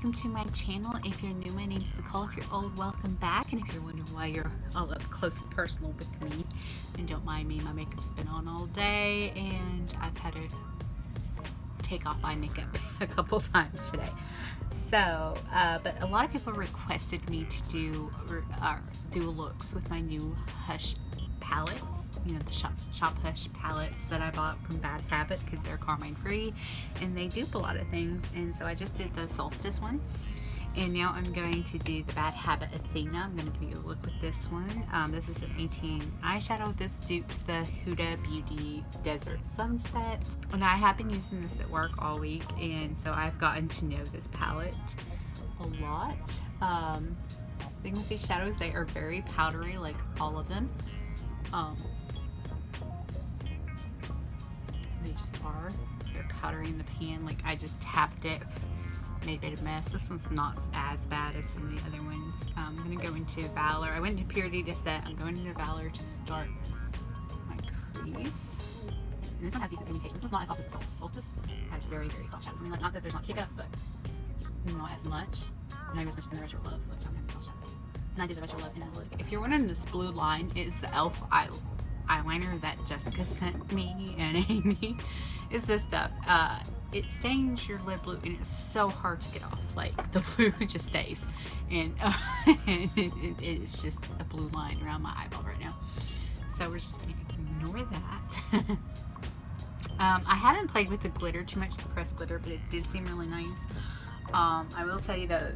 welcome to my channel. If you're new, my name's Nicole. If you're old, welcome back. And if you're wondering why you're all up close and personal with me, and don't mind me, my makeup's been on all day and I've had to take off eye makeup a couple times today. So, but a lot of people requested me to do looks with my new Hush palettes. You know, the Shop Hush palettes that I bought from Bad Habit because they're Carmine free and they dupe a lot of things. And so I just did the Solstice one. And now I'm going to do the Bad Habit Athena. I'm going to give you a look with this one. This is an 18 eyeshadow. This dupes the Huda Beauty Desert Sunset. And I have been using this at work all week, and so I've gotten to know this palette a lot. The thing with these shadows, they are very powdery, like all of them. They just are. They're powdery in the pan. Like I just tapped it, made a bit of mess. This one's not as bad as some of the other ones. I'm going to go into Valor. I went into Purity to set. I'm going into Valor to start my crease. And this one has decent pigmentation. This one's not as soft as the Solstice. It has very, very soft shadows. I mean, like, not that there's not kick up, but not as much. Not even as much as in the Retro Love. Like, not as soft shadows. And I did the Retro Love in a look. If you're wondering, this blue line is the e.l.f. eyeliner that Jessica sent me and Amy. It's this stuff. It stains your lip blue and it's so hard to get off. Like the blue just stays, and it's just a blue line around my eyeball right now. So we're just gonna ignore that. I haven't played with the glitter too much, the pressed glitter, but it did seem really nice. I will tell you though,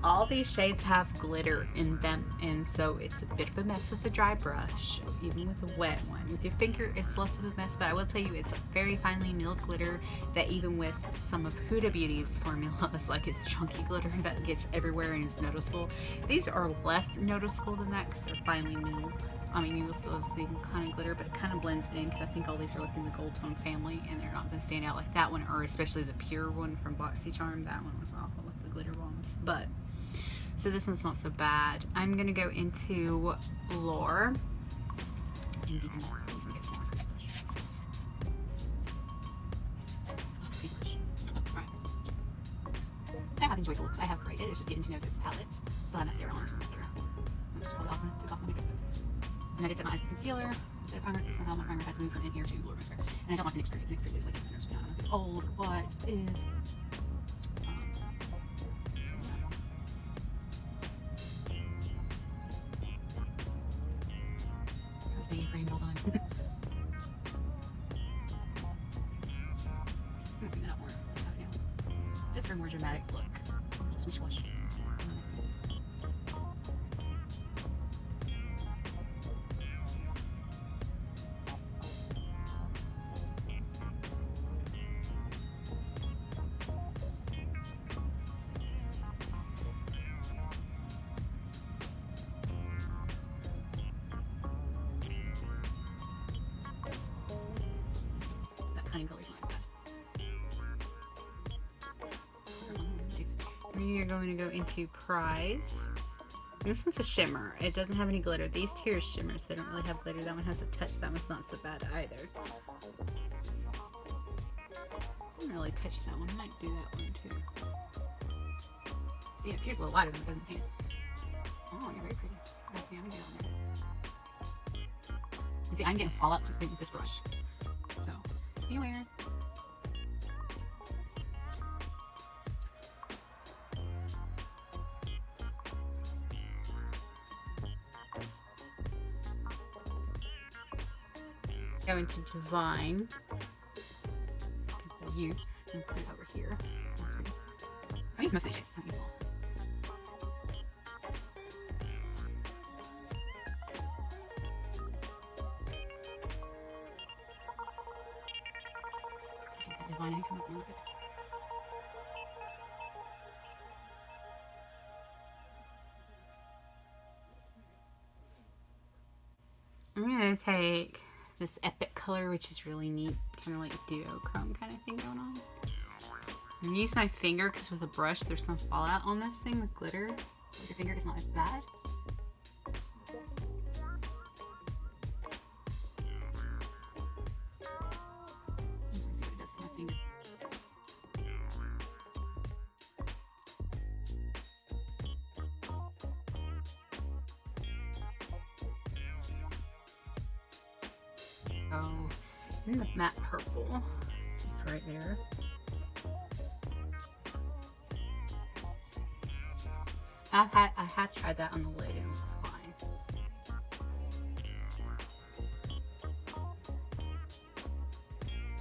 all these shades have glitter in them, and so it's a bit of a mess with the dry brush, even with a wet one. With your finger, it's less of a mess, but I will tell you, it's a very finely milled glitter that even with some of Huda Beauty's formulas, like it's chunky glitter that gets everywhere and is noticeable, these are less noticeable than that because they're finely milled. I mean, you will still see kind of glitter, but it kind of blends in because I think all these are like in the gold tone family, and they're not going to stand out like that one, or especially the pure one from BoxyCharm. That one was awful with the glitter bombs, but so this one's not so bad. I'm going to go into Lore. I have enjoyed the looks. I have rated. It's just getting to know this palette. Still have mascara on, just mascara. I'm just hold off and take off my makeup. And I did set my eyes with concealer. The primer, somehow my primer has moved from in here to Lore mascara. And I don't like the NYX Pretty. NYX Pretty is like, I don't know if it's old, what is. Brain all times. Not more. Just for a more dramatic look. Swish wash. Kind of colors like that. We are going to go into Prize. This one's a shimmer. It doesn't have any glitter. These two are shimmers. They don't really have glitter. That one has a touch. That one's not so bad either. I didn't really touch that one. I might do that one too. See, it appears a little lighter than it does in the pan. Oh, you're very pretty. Okay, I'm gonna get on there. See, I'm getting fallout with this brush. So, beware. Go into Divine. Youth. And put it over here. I use most of these shades. It's not useful. Divine and come up with it. I'm going to take this Epic color, which is really neat, kind of like duochrome kind of thing going on. I'm going to use my finger because with a brush there's some fallout on this thing with glitter. With your finger, it's not as bad. in the matte purple, it's right there. I have tried that on the lid and it looks fine.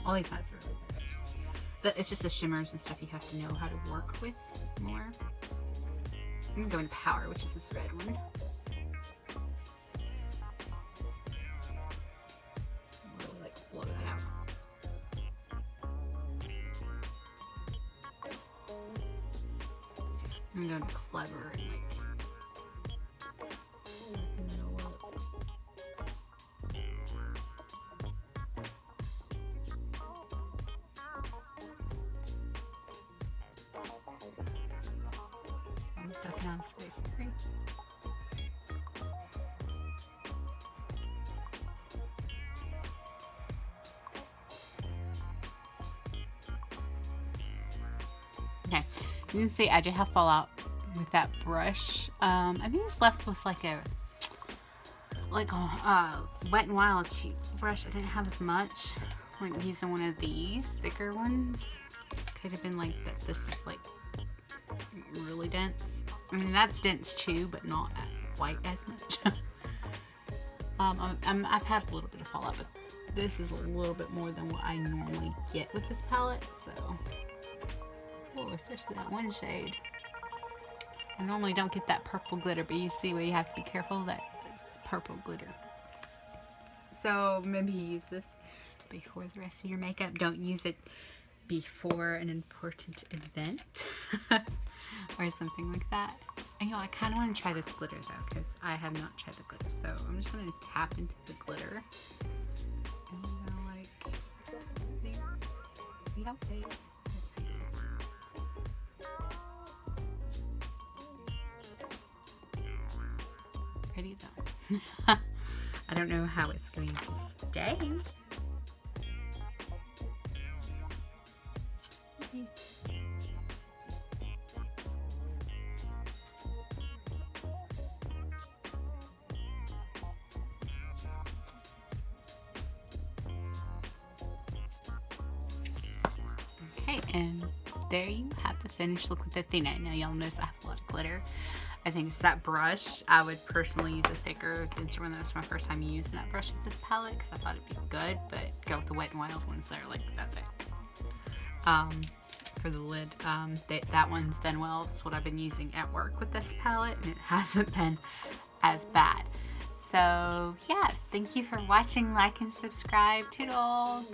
All these mattes are really good. It's just the shimmers and stuff you have to know how to work with more. I'm gonna go into Power, which is this red one. Really like blow that out. I'm going Clever and like I'm ducking on space cream. Okay, you can see I just have fallout with that brush. I think it's left with like a Wet n Wild cheap brush. I didn't have as much. Like using one of these thicker ones. Could have been like that. This is like really dense. I mean that's dense too, but not quite as much. I've had a little bit of fallout, but this is a little bit more than what I normally get with this palette. So, oh, especially that one shade. I normally don't get that purple glitter, but you see where you have to be careful of that purple glitter. So maybe use this before the rest of your makeup. Don't use it before an important event or something like that. And you know, I kind of want to try this glitter though, because I have not tried the glitter. So I'm just going to tap into the glitter. And I'm going to like, see how fake. Pretty though. I don't know how it's going to stay. Okay, and there you have the finished look with Athena. Now y'all notice I have a lot of glitter. I think it's that brush. I would personally use a thicker, denser one. That's my first time using that brush with this palette because I thought it'd be good, but go with the Wet n Wild ones that are like that thick. For the lid, that one's done well. It's what I've been using at work with this palette, and it hasn't been as bad. So yeah, thank you for watching. Like and subscribe. Toodles!